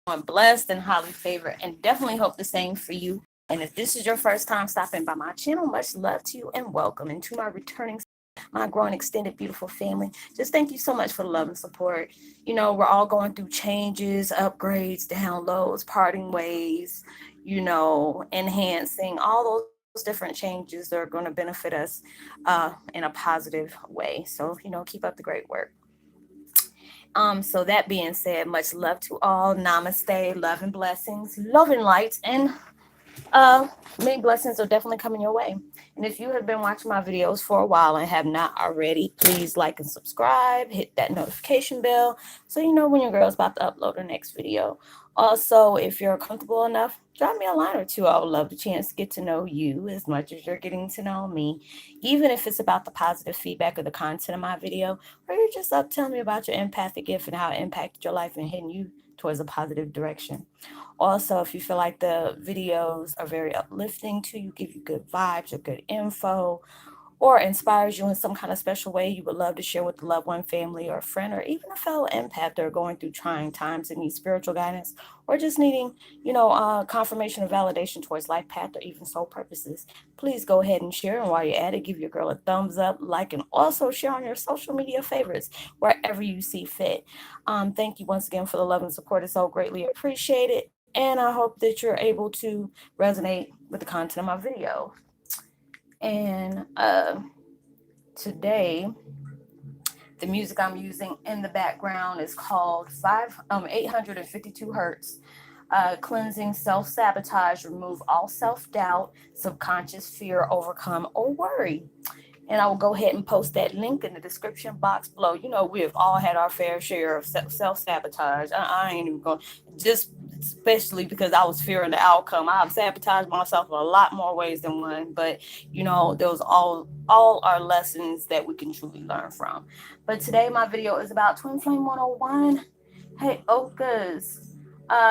blessed and highly favored, and definitely hope the same for you. And if this is your first time stopping by my channel, much love to you and welcome. And to my returning, my growing, extended, beautiful family, just thank you so much for the love and support. We're all going through changes, upgrades, downloads, parting ways, enhancing all those different changes that are going to benefit us in a positive way. So, keep up the great work. So that being said, much love to all. Namaste, love and blessings, love and light, and uh, many blessings are definitely coming your way. And if you have been watching my videos for a while and have not already, please like and subscribe, hit that notification bell so you know when your girl's about to upload her next video. Also, if you're comfortable enough, drop me a line or two. I would love the chance to get to know you as much as you're getting to know me, even if it's about the positive feedback of the content of my video, or you're just up telling me about your empathic gift and how it impacted your life and hitting you towards a positive direction. Also, if you feel like the videos are very uplifting to you, give you good vibes or good info, or inspires you in some kind of special way you would love to share with a loved one, family, or a friend, or even a fellow empath that are going through trying times and need spiritual guidance, or just needing, confirmation or validation towards life path or even soul purposes, please go ahead and share. And while you're at it, give your girl a thumbs up, like, and also share on your social media favorites wherever you see fit. Thank you once again for the love and support. It's so greatly appreciated. And I hope that you're able to resonate with the content of my video. And today, the music I'm using in the background is called 852 hertz. Cleansing self sabotage, remove all self doubt, subconscious fear, overcome, or worry. And I will go ahead and post that link in the description box below. We have all had our fair share of self sabotage. I ain't even going, just especially because I was fearing the outcome. I've sabotaged myself in a lot more ways than one. But those all are lessons that we can truly learn from. But today my video is about Twin Flame 101. Heyokas.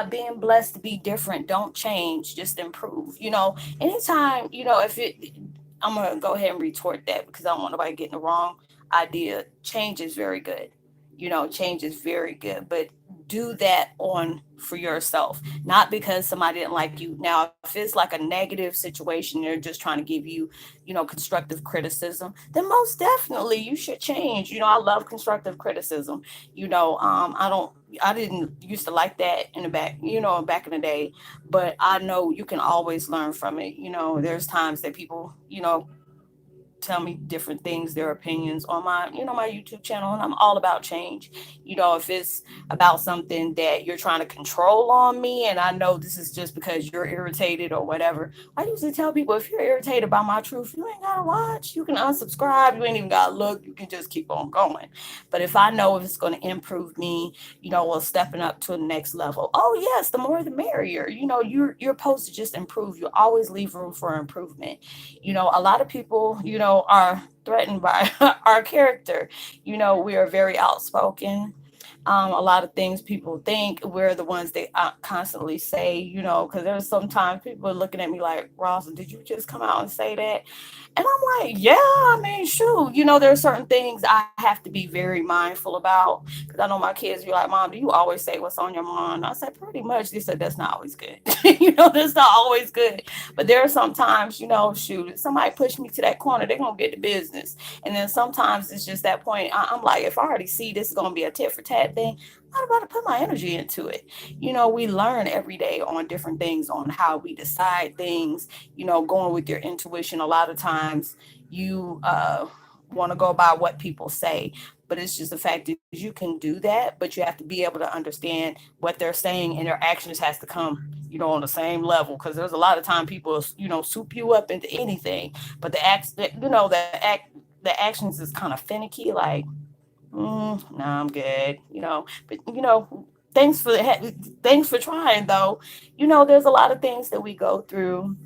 Being blessed to be different, don't change, just improve. Anytime, if it, I'm gonna go ahead and retort that because I don't want nobody getting the wrong idea. Change is very good. Change is very good, but do that on for yourself, not because somebody didn't like you. Now, if it's like a negative situation, they're just trying to give you, constructive criticism, then most definitely you should change. I love constructive criticism. I didn't used to like that in the back, back in the day, but I know you can always learn from it. There's times that people, tell me different things, their opinions on my YouTube channel, and I'm all about change. If it's about something that you're trying to control on me, and I know this is just because you're irritated or whatever, I usually tell people if you're irritated by my truth, you ain't gotta watch. You can unsubscribe. You ain't even gotta look. You can just keep on going. But if I know if it's going to improve me, well, stepping up to the next level. Oh yes, the more the merrier. You're supposed to just improve. You always leave room for improvement. A lot of people, are threatened by our character. We are very outspoken. A lot of things people think we're the ones they constantly say, because there's sometimes people are looking at me like, Ross, did you just come out and say that? And I'm like, yeah, I mean, shoot, there are certain things I have to be very mindful about because I know my kids be like, Mom, do you always say what's on your mind? I said, pretty much. They said, that's not always good. That's not always good. But there are sometimes, shoot, if somebody push me to that corner, they're going to get the business. And then sometimes it's just that point. I'm like, if I already see this is going to be a tit for tat thing, I'm about to put my energy into it. We learn every day on different things, on how we decide things, going with your intuition. A lot of times you want to go by what people say, but it's just the fact that you can do that, but you have to be able to understand what they're saying, and their actions has to come, on the same level. Because there's a lot of time people, soup you up into anything, but the actions is kind of finicky, like, no, I'm good, but thanks for trying though. There's a lot of things that we go through,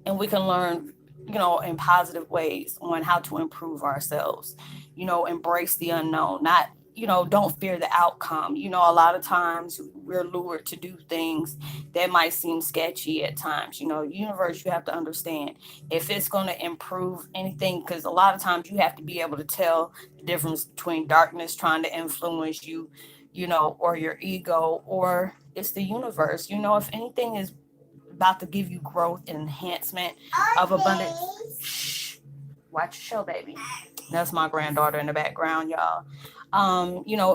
and we can learn, in positive ways on how to improve ourselves. Embrace the unknown, not, don't fear the outcome. A lot of times we're lured to do things that might seem sketchy at times. Universe, you have to understand if it's going to improve anything, because a lot of times you have to be able to tell the difference between darkness trying to influence you, or your ego, or it's the universe. If anything is about to give you growth and enhancement of abundance. Shh, watch your show, baby. That's my granddaughter in the background, y'all.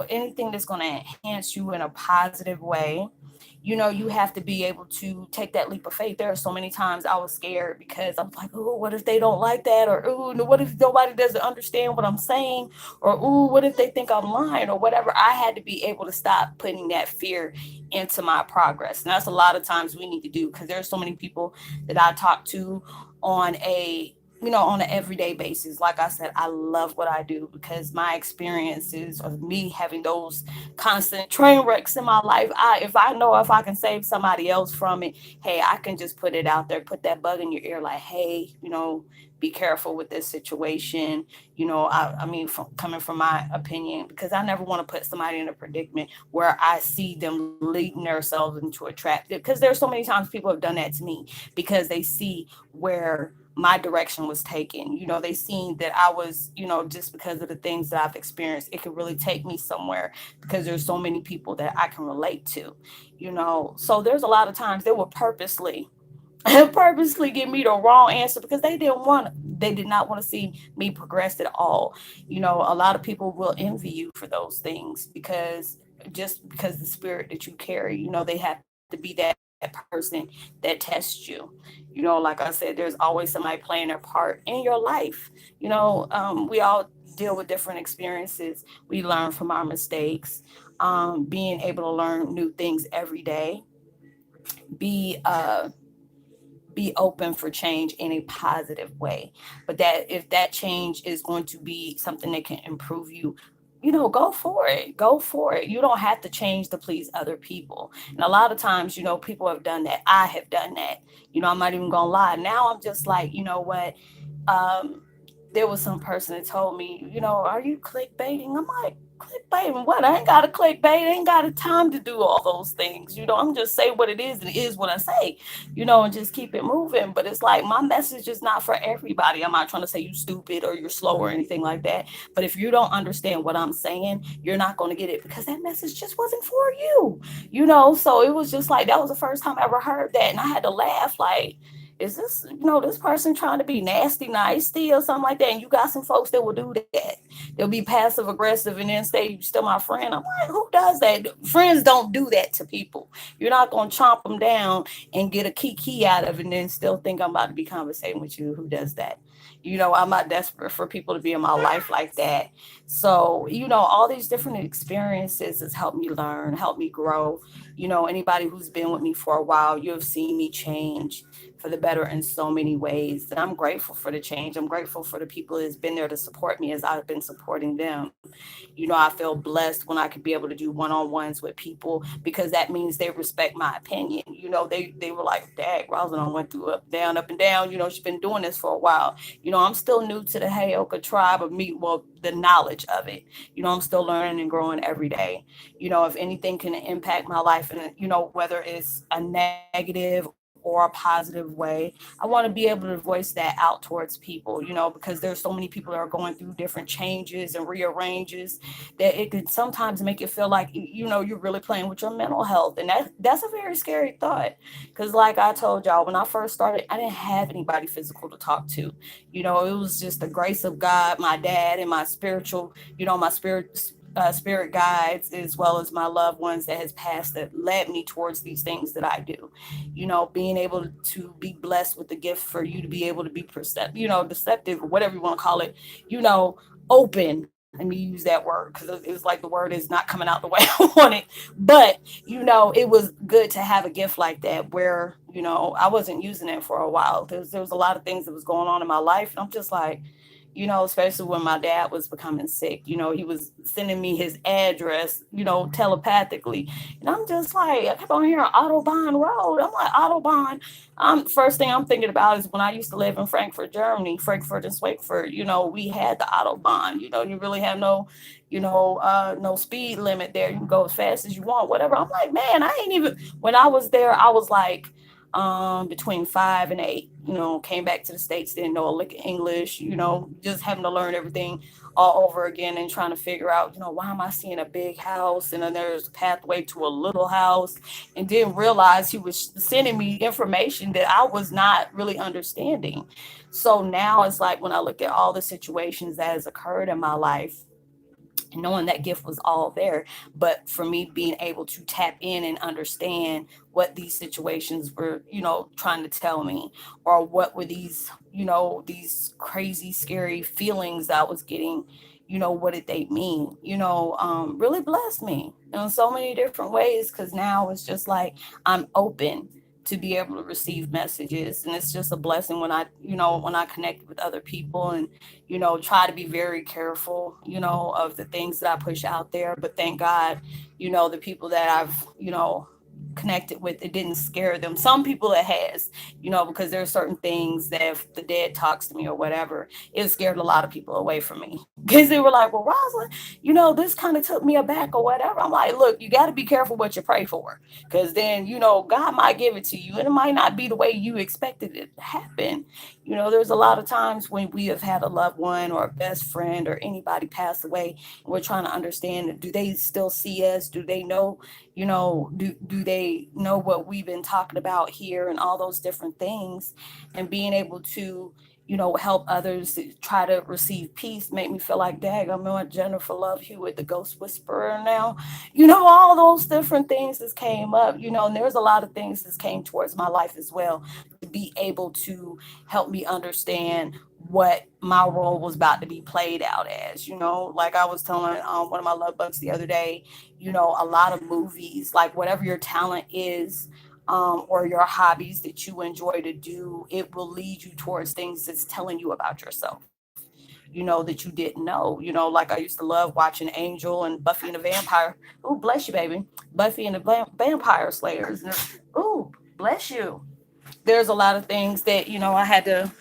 Anything that's going to enhance you in a positive way, you have to be able to take that leap of faith. There are so many times I was scared because I'm like, oh, what if they don't like that? Or, oh, what if nobody doesn't understand what I'm saying? Or, oh, what if they think I'm lying or whatever? I had to be able to stop putting that fear into my progress. And that's a lot of times we need to do, because there's so many people that I talk to on a on an everyday basis. Like I said, I love what I do because my experiences of me having those constant train wrecks in my life, if I know if I can save somebody else from it, hey, I can just put it out there, put that bug in your ear, like, hey, be careful with this situation. I mean, coming from my opinion, because I never want to put somebody in a predicament where I see them leading themselves into a trap. Because there's so many times people have done that to me because they see where my direction was taken. They seen that I was, just because of the things that I've experienced, it could really take me somewhere because there's so many people that I can relate to. So there's a lot of times they will purposely purposely give me the wrong answer because they did not want to see me progress at all. A lot of people will envy you for those things because just because the spirit that you carry, they have to be that person that tests you. Like I said, there's always somebody playing their part in your life. We all deal with different experiences. We learn from our mistakes. Being able to learn new things every day. Be uh be open for change in a positive way. But that if that change is going to be something that can improve you, go for it. Go for it. You don't have to change to please other people. And a lot of times, people have done that. I have done that. I'm not even gonna lie. Now I'm just like, you know what? um, there was some person that told me, are you clickbaiting? I'm like, clickbaiting what? I ain't got to clickbait. I ain't got the time to do all those things. I'm just say what it is, and it is what I say, and just keep it moving. But it's like my message is not for everybody. I'm not trying to say you stupid or you're slow or anything like that. But if you don't understand what I'm saying, you're not going to get it because that message just wasn't for you. So it was just like that was the first time I ever heard that, and I had to laugh like, is this, this person trying to be nasty, nasty or something like that? And you got some folks that will do that. They'll be passive aggressive and then say, you still my friend. I'm like, who does that? Friends don't do that to people. You're not going to chomp them down and get a key out of it and then still think I'm about to be conversating with you. Who does that? I'm not desperate for people to be in my life like that. So, all these different experiences has helped me learn, helped me grow. Anybody who's been with me for a while, you have seen me change for the better in so many ways. And I'm grateful for the change. I'm grateful for the people that's been there to support me as I've been supporting them. I feel blessed when I could be able to do one-on-ones with people because that means they respect my opinion. They were like, Dad, Roslynn went through up and down. She's been doing this for a while. I'm still new to the Heyoka tribe of me, well, the knowledge of it. I'm still learning and growing every day. If anything can impact my life and, whether it's a negative or a positive way, I want to be able to voice that out towards people, because there's so many people that are going through different changes and rearranges that it could sometimes make it feel like, you're really playing with your mental health. And that's a very scary thought. Because like I told y'all, when I first started, I didn't have anybody physical to talk to. It was just the grace of God, my dad, and my spiritual, my spirit guides, as well as my loved ones that has passed that led me towards these things that I do. Being able to be blessed with the gift for you to be able to be deceptive or whatever you want to call it, open. Let me use that word because it was like the word is not coming out the way I want it. But, it was good to have a gift like that where, I wasn't using it for a while. There was a lot of things that was going on in my life. And I'm just like, especially when my dad was becoming sick. He was sending me his address, telepathically. And I'm just like, I kept on hearing Autobahn Road. I'm like, Autobahn. First thing I'm thinking about is when I used to live in Frankfurt, Germany, Frankfurt and Swakefurt, we had the Autobahn. You really have no speed limit there. You can go as fast as you want, whatever. I'm like, man, I ain't even, when I was there, I was like, between 5 and 8. Came back to the States, didn't know a lick of English, just having to learn everything all over again and trying to figure out, why am I seeing a big house and then there's a pathway to a little house, and didn't realize he was sending me information that I was not really understanding. So now it's like when I look at all the situations that has occurred in my life, knowing that gift was all there, but for me being able to tap in and understand what these situations were, trying to tell me, or what were these crazy scary feelings I was getting, what did they mean, really blessed me in so many different ways, because now it's just like I'm open to be able to receive messages, and it's just a blessing when I connect with other people, and try to be very careful, of the things that I push out there. But thank God, the people that I've, connected with, it didn't scare them. Some people it has, because there are certain things that if the dead talks to me or whatever, it scared a lot of people away from me. Because they were like, well, Rosalind, this kind of took me aback or whatever. I'm like, look, you got to be careful what you pray for. Because then, God might give it to you and it might not be the way you expected it to happen. There's a lot of times when we have had a loved one or a best friend or anybody pass away, and we're trying to understand, do they still see us? Do they know, do they know what we've been talking about here, and all those different things, and being able to, help others to try to receive peace, make me feel like, dag, I'm not Jennifer Love Hewitt, the ghost whisperer now. All those different things that came up, and there's a lot of things that came towards my life as well, to be able to help me understand what my role was about to be played out as. Like I was telling one of my love bugs the other day, a lot of movies, like whatever your talent is, or your hobbies that you enjoy to do, it will lead you towards things that's telling you about yourself, that you didn't know. Like I used to love watching Angel and Buffy and the Vampire. Oh, bless you, baby. Buffy and the Vampire Slayers. Oh, bless you. There's a lot of things that, I had to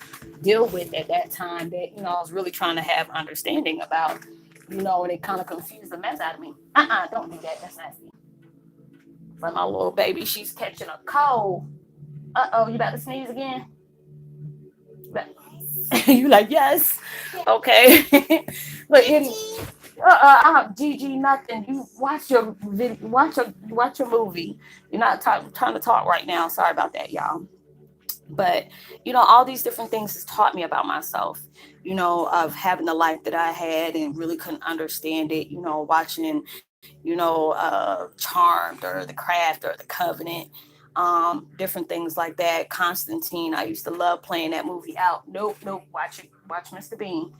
deal with at that time that, I was really trying to have understanding about, and it kind of confused the mess out of me. Don't do that. That's nasty. But my little baby, she's catching a cold. Oh, you about to sneeze again? You like, yes. Okay. But Gigi, nothing. You watch your video, watch your movie. You're not trying to talk right now. Sorry about that, y'all. But all these different things has taught me about myself, of having the life that I had and really couldn't understand it, watching, Charmed or The Craft or The Covenant, different things like that. Constantine, I used to love playing that movie out. Nope, nope, watch it, watch Mr. Bean.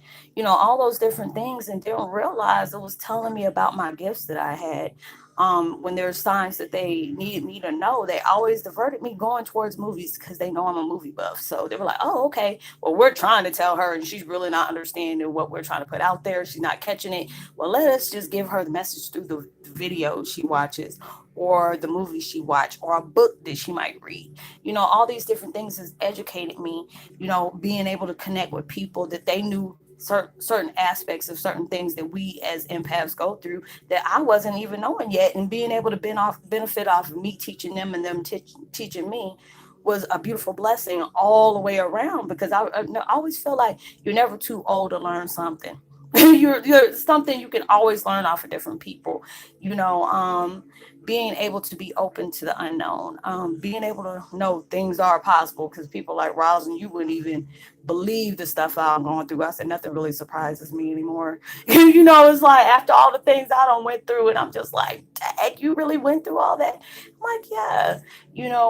All those different things, and didn't realize it was telling me about my gifts that I had. When there's signs that they needed me to know, they always diverted me going towards movies because they know I'm a movie buff. So they were like, oh, okay, well, we're trying to tell her and she's really not understanding what we're trying to put out there. She's not catching it. Well, let us just give her the message through the video she watches, or the movie she watched, or a book that she might read. All these different things has educated me, being able to connect with people that they knew certain aspects of certain things that we as empaths go through that I wasn't even knowing yet, and being able to benefit off of me teaching them and them teaching me was a beautiful blessing all the way around, because I always feel like you're never too old to learn something. You're something you can always learn off of different people, you know um being able to be open to the unknown, being able to know things are possible, because people like Roslyn, you wouldn't even believe the stuff I'm going through. I said nothing really surprises me anymore. It's like after all the things I don't went through, and I'm just like, dang, you really went through all that? I'm like, yeah.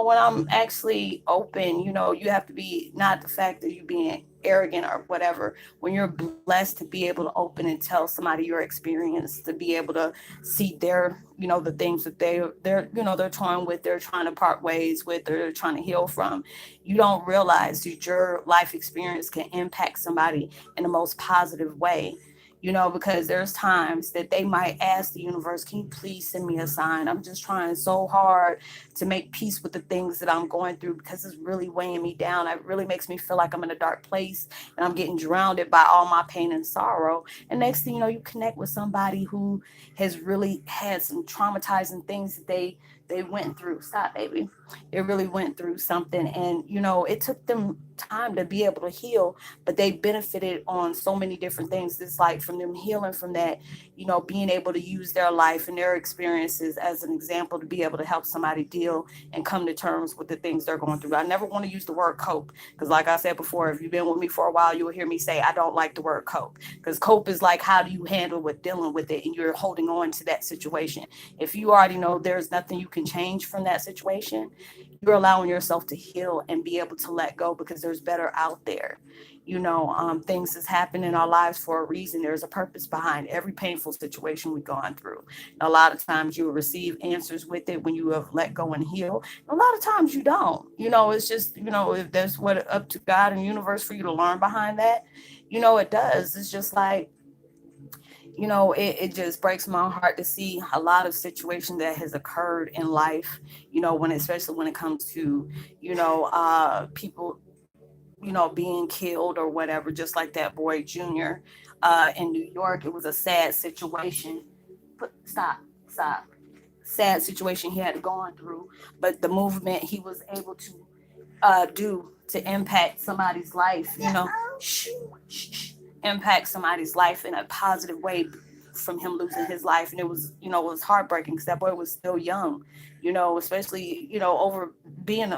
When I'm actually open, you have to be, not the fact that you being arrogant or whatever, when you're blessed to be able to open and tell somebody your experience, to be able to see their, the things that they're toying with, they're trying to part ways with, or they're trying to heal from. You don't realize that your life experience can impact somebody in the most positive way. Because there's times that they might ask the universe, can you please send me a sign? I'm just trying so hard to make peace with the things that I'm going through, because it's really weighing me down. It really makes me feel like I'm in a dark place, and I'm getting drowned by all my pain and sorrow. And next thing you know, you connect with somebody who has really had some traumatizing things that they went through. Stop, baby. It really went through something, and it took them time to be able to heal, but they benefited on so many different things. It's like from them healing from that, being able to use their life and their experiences as an example to be able to help somebody deal and come to terms with the things they're going through. I never want to use the word cope, because like I said before, if you've been with me for a while, you will hear me say I don't like the word cope, because cope is like, how do you handle with dealing with it, and you're holding on to that situation. If you already know there's nothing you can change from that situation, you're allowing yourself to heal and be able to let go, because there's better out there. Things has happened in our lives for a reason. There's a purpose behind every painful situation we've gone through. A lot of times you will receive answers with it when you have let go and heal. A lot of times you don't. It's just, if that's what up to God and universe for you to learn behind that, it does. It's just like, it just breaks my heart to see a lot of situation that has occurred in life, especially when it comes to, people, being killed or whatever, just like that boy Junior in New York. It was a sad situation. Stop, stop. Sad situation he had gone through, but the movement he was able to do to impact somebody's life, shh, shh, shh, impact somebody's life in a positive way from him losing his life. And it was heartbreaking because that boy was still young, especially, over being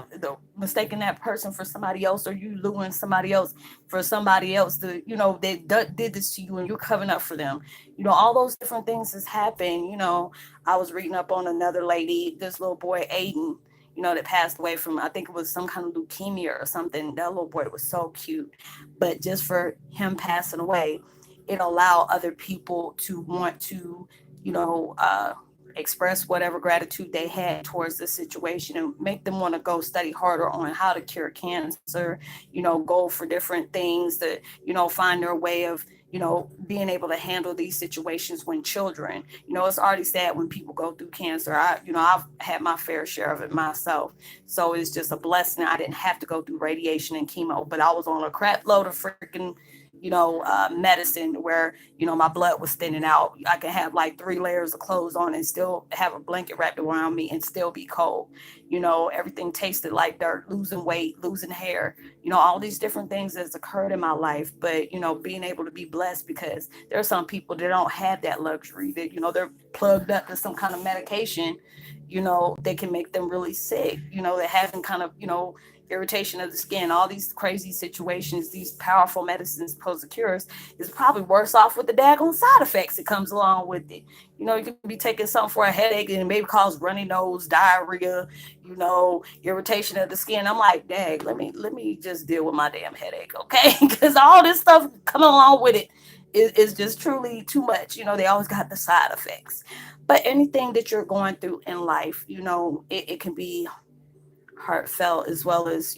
mistaking that person for somebody else, or you losing somebody else for somebody else. They did this to you and you're covering up for them. All those different things has happened. I was reading up on another lady, this little boy, Aiden, that passed away from, I think it was some kind of leukemia or something. That little boy was so cute. But just for him passing away, it allowed other people to want to, you know, uh, express whatever gratitude they had towards the situation and make them want to go study harder on how to cure cancer, go for different things to, find their way of, being able to handle these situations when children, it's already sad when people go through cancer. I've had my fair share of it myself. So it's just a blessing. I didn't have to go through radiation and chemo, but I was on a crap load of freaking, medicine where, my blood was thinning out. I could have like 3 layers of clothes on and still have a blanket wrapped around me and still be cold. Everything tasted like dirt, losing weight, losing hair, all these different things that's occurred in my life. But, being able to be blessed, because there are some people that don't have that luxury, that, they're plugged up to some kind of medication, that can make them really sick, that having kind of, irritation of the skin, all these crazy situations, these powerful medicines supposed to cure us, is probably worse off with the daggone side effects that comes along with it. You can be taking something for a headache and maybe cause runny nose, diarrhea, irritation of the skin. I'm like, dang, let me just deal with my damn headache, okay? Because all this stuff coming along with it is just truly too much. They always got the side effects. But anything that you're going through in life, it can be heartfelt as well as,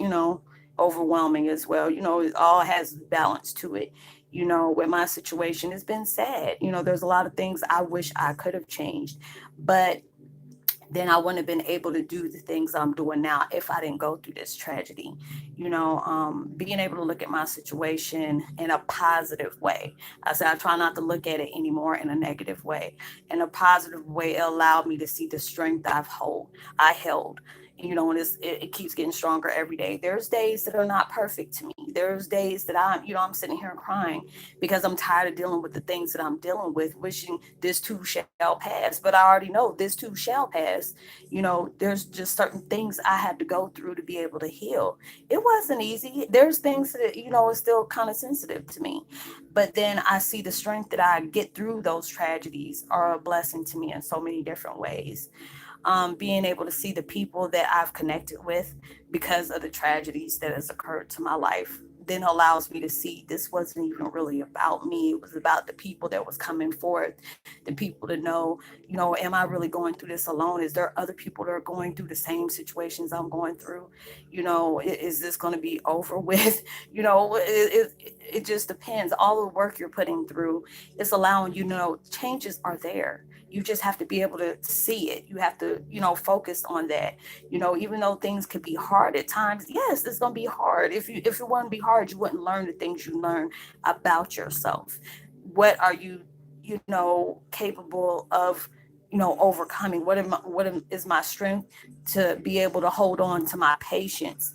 overwhelming as well. It all has balance to it. With my situation, it's been sad. There's a lot of things I wish I could have changed, but then I wouldn't have been able to do the things I'm doing now if I didn't go through this tragedy. Being able to look at my situation in a positive way. I said I try not to look at it anymore in a negative way. In a positive way, it allowed me to see the strength I held. And it keeps getting stronger every day. There's days that are not perfect to me. There's days that I'm sitting here crying because I'm tired of dealing with the things that I'm dealing with, wishing this too shall pass. But I already know this too shall pass. There's just certain things I had to go through to be able to heal. It wasn't easy. There's things that, is still kind of sensitive to me. But then I see the strength that I get through those tragedies are a blessing to me in so many different ways. Being able to see the people that I've connected with because of the tragedies that has occurred to my life then allows me to see this wasn't even really about me. It was about the people that was coming forth, the people to know, am I really going through this alone? Is there other people that are going through the same situations I'm going through? Is this going to be over with? It just depends. All the work you're putting through is allowing changes are there. You just have to be able to see it. You have to, focus on that. Even though things could be hard at times, yes, it's gonna be hard. If it wouldn't be hard, you wouldn't learn the things you learn about yourself. What are you, capable of overcoming. Is my strength to be able to hold on to my patience,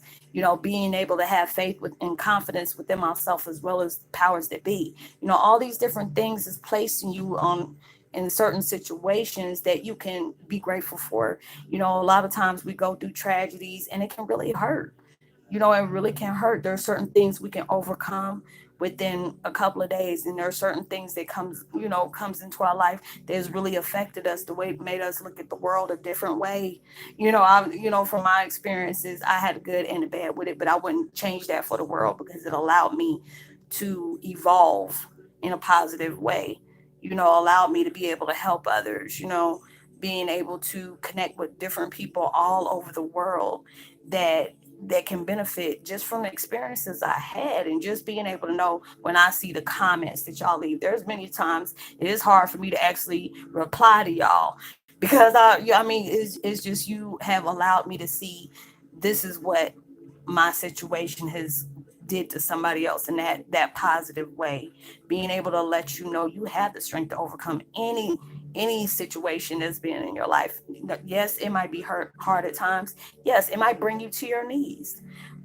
being able to have faith and confidence within myself, as well as powers that be. All these different things is placing you on in certain situations that you can be grateful for. A lot of times we go through tragedies and it can really hurt. It really can hurt. There are certain things we can overcome within a couple of days, and there are certain things that comes into our life that has really affected us, the way it made us look at the world a different way. From my experiences, I had a good and a bad with it, but I wouldn't change that for the world, because it allowed me to evolve in a positive way. Allowed me to be able to help others. Being able to connect with different people all over the world that can benefit just from the experiences I had, and just being able to know when I see the comments that y'all leave. There's many times it is hard for me to actually reply to y'all, because it's just, you have allowed me to see this is what my situation has did to somebody else in that positive way. Being able to let you know you have the strength to overcome any situation that's been in your life. Yes, it might be hard at times. Yes, it might bring you to your knees.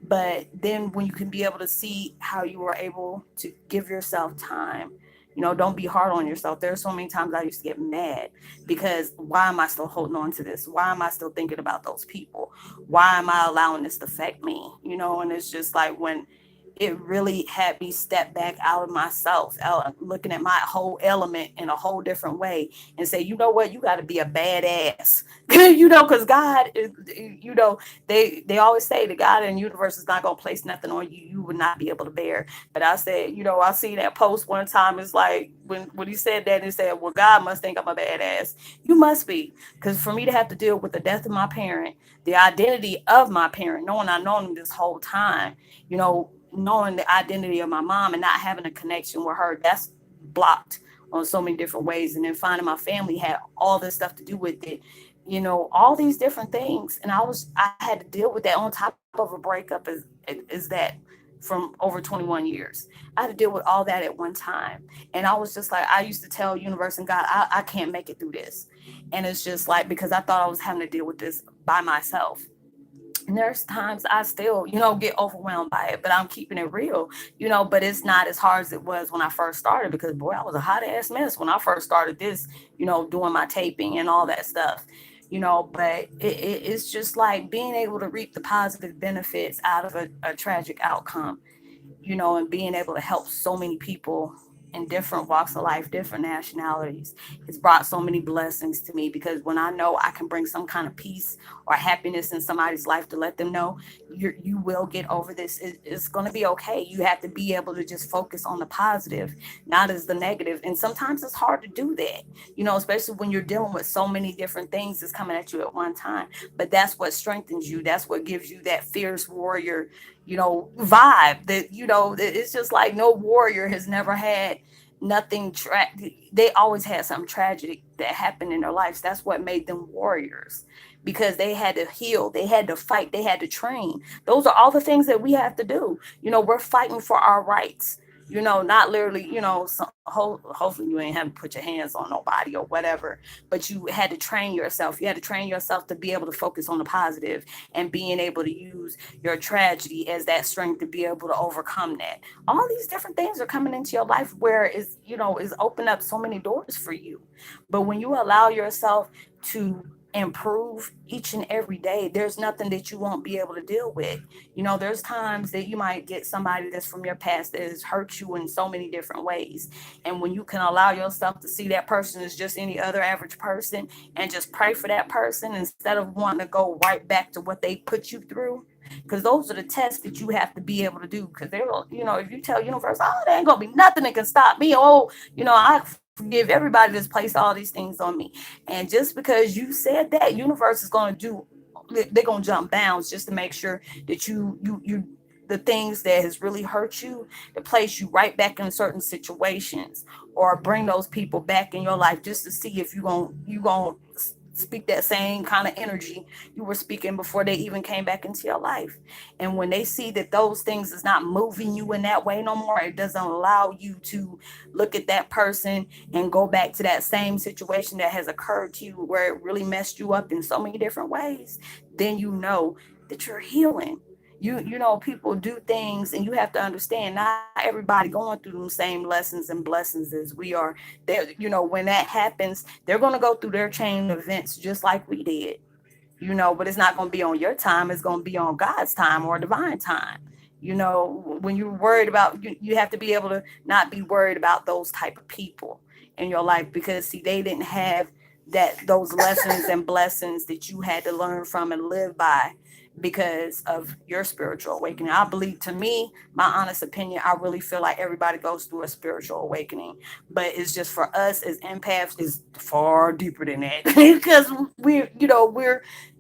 But then when you can be able to see how you were able to give yourself time, don't be hard on yourself. There's so many times I used to get mad because why am I still holding on to this? Why am I still thinking about those people? Why am I allowing this to affect me? And it's just like when it really had me step back out of myself, out looking at my whole element in a whole different way, and say, you know what, you got to be a badass, because God is, they always say the God in the universe is not gonna place nothing on you you would not be able to bear. But I said, I seen that post one time. It's like when he said that, he said, well, God must think I'm a badass. You must be, because for me to have to deal with the death of my parent, the identity of my parent, knowing I known him this whole time, knowing the identity of my mom and not having a connection with her, that's blocked on so many different ways. And then finding my family had all this stuff to do with it, all these different things. And I had to deal with that on top of a breakup is that from over 21 years. I had to deal with all that at one time. And I was just like, I used to tell universe and God, I can't make it through this. And it's just like, because I thought I was having to deal with this by myself. And there's times I still, get overwhelmed by it, but I'm keeping it real, but it's not as hard as it was when I first started, because boy, I was a hot ass mess when I first started this, doing my taping and all that stuff, but it's just like being able to reap the positive benefits out of a tragic outcome, and being able to help so many people in different walks of life, different nationalities. It's brought so many blessings to me, because when I know I can bring some kind of peace or happiness in somebody's life to let them know you will get over this. It's going to be okay. You have to be able to just focus on the positive, not as the negative. And sometimes it's hard to do that, especially when you're dealing with so many different things that's coming at you at one time. But that's what strengthens you. That's what gives you that fierce warrior, vibe that, it's just like no warrior has never had nothing they always had something tragic that happened in their lives. That's what made them warriors, because they had to heal, they had to fight, they had to train. Those are all the things that we have to do. We're fighting for our rights, not literally, hopefully you ain't having to put your hands on nobody or whatever, but you had to train yourself. You had to train yourself to be able to focus on the positive, and being able to use your tragedy as that strength to be able to overcome that. All these different things are coming into your life where is open up so many doors for you. But when you allow yourself to improve each and every day, there's nothing that you won't be able to deal with. There's times that you might get somebody that's from your past that has hurt you in so many different ways. And when you can allow yourself to see that person as just any other average person, and just pray for that person instead of wanting to go right back to what they put you through, because those are the tests that you have to be able to do. Because if you tell universe, oh, there ain't gonna be nothing that can stop me, oh, I forgive everybody that's placed all these things on me. And just because you said that, universe is gonna do, they're gonna jump bounds just to make sure that you the things that has really hurt you, to place you right back in certain situations, or bring those people back in your life just to see if you going speak that same kind of energy you were speaking before they even came back into your life. And when they see that those things is not moving you in that way no more, it doesn't allow you to look at that person and go back to that same situation that has occurred to you where it really messed you up in so many different ways, then you know that you're healing. You know, people do things, and you have to understand not everybody going through the same lessons and blessings as we are. There, you know, when that happens, they're going to go through their chain of events just like we did, you know, but it's not going to be on your time. It's going to be on God's time or divine time. You know, when you're worried about, you have to be able to not be worried about those type of people in your life, because see, they didn't have those lessons and blessings that you had to learn from and live by because of your spiritual awakening. I believe, to me, my honest opinion, I really feel like everybody goes through a spiritual awakening, but it's just for us as empaths is far deeper than that because we're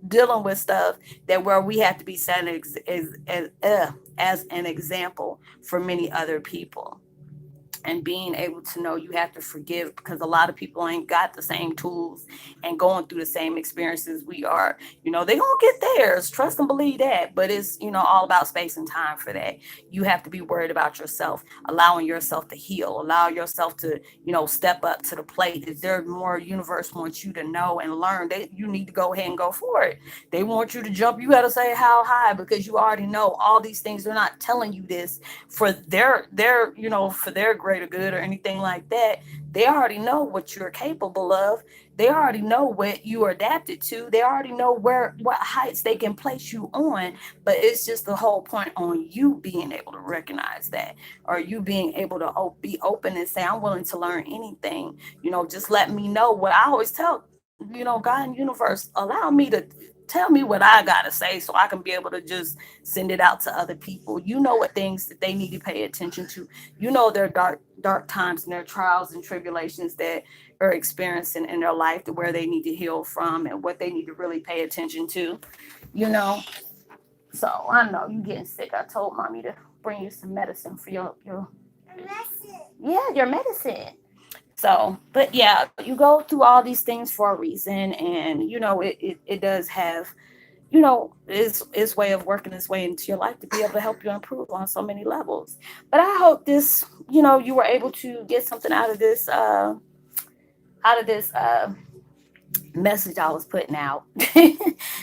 dealing with stuff that where we have to be set as an example for many other people, and being able to know you have to forgive, because a lot of people ain't got the same tools and going through the same experiences we are. You know, they gonna get theirs, trust and believe that, but it's, you know, all about space and time for that. You have to be worried about yourself, allowing yourself to heal, allow yourself to, you know, step up to the plate. Is there more universe wants you to know and learn, that you need to go ahead and go for it. They want you to jump, you got to say how high, because you already know all these things. They're not telling you this for their you know, for their greater good or anything like that. They already know what you're capable of. They already know what you are adapted to. They already know what heights they can place you on. But it's just the whole point on you being able to recognize that, or you being able to be open and say, I'm willing to learn anything. You know, just let me know what I always tell, you know, God and universe, allow me to tell me what I gotta say so I can be able to just send it out to other people. You know what things that they need to pay attention to. You know their dark times and their trials and tribulations that are experiencing in their life, to where they need to heal from and what they need to really pay attention to. You know. So I know you getting sick. I told mommy to bring you some medicine for your medicine. Yeah, your medicine. So, but yeah, you go through all these things for a reason, and you know it does have, you know, its way of working its way into your life to be able to help you improve on so many levels. But I hope this, you know, you were able to get something out of this message I was putting out.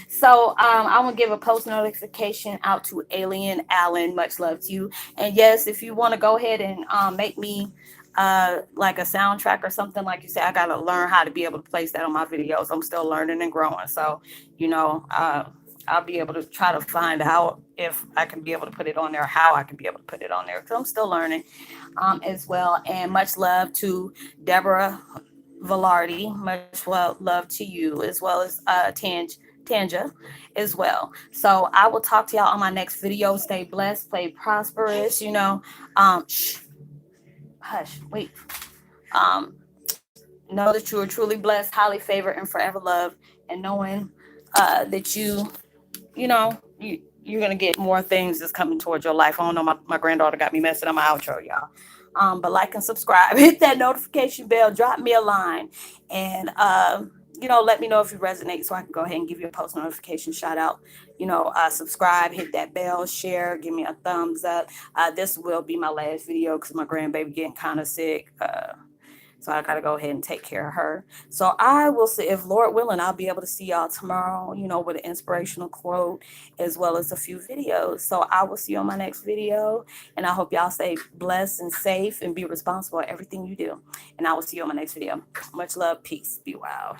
So I'm gonna give a post notification out to Alien Allen. Much love to you. And yes, if you want to go ahead and make me like a soundtrack or something, like you said, I gotta learn how to be able to place that on my videos. I'm still learning and growing. So, you know, I'll be able to try to find out if I can be able to put it on there, how I can be able to put it on there, because I'm still learning as well. And much love to Deborah Velarde. Much love to you, as well as Tanja as well. So I will talk to y'all on my next video. Stay blessed, stay prosperous, you know. Shh, hush, wait. Um, know that you are truly blessed, highly favored, and forever loved. And knowing that you know, you're gonna get more things that's coming towards your life. I don't know, my granddaughter got me messing up my outro, y'all. But like and subscribe, hit that notification bell, drop me a line, and you know, let me know if you resonate so I can go ahead and give you a post notification shout out. You know, subscribe, hit that bell, share, give me a thumbs up. This will be my last video because my grandbaby getting kind of sick. So I got to go ahead and take care of her. So I will see, if Lord willing, I'll be able to see y'all tomorrow, you know, with an inspirational quote as well as a few videos. So I will see you on my next video. And I hope y'all stay blessed and safe and be responsible at everything you do. And I will see you on my next video. Much love. Peace. Be well.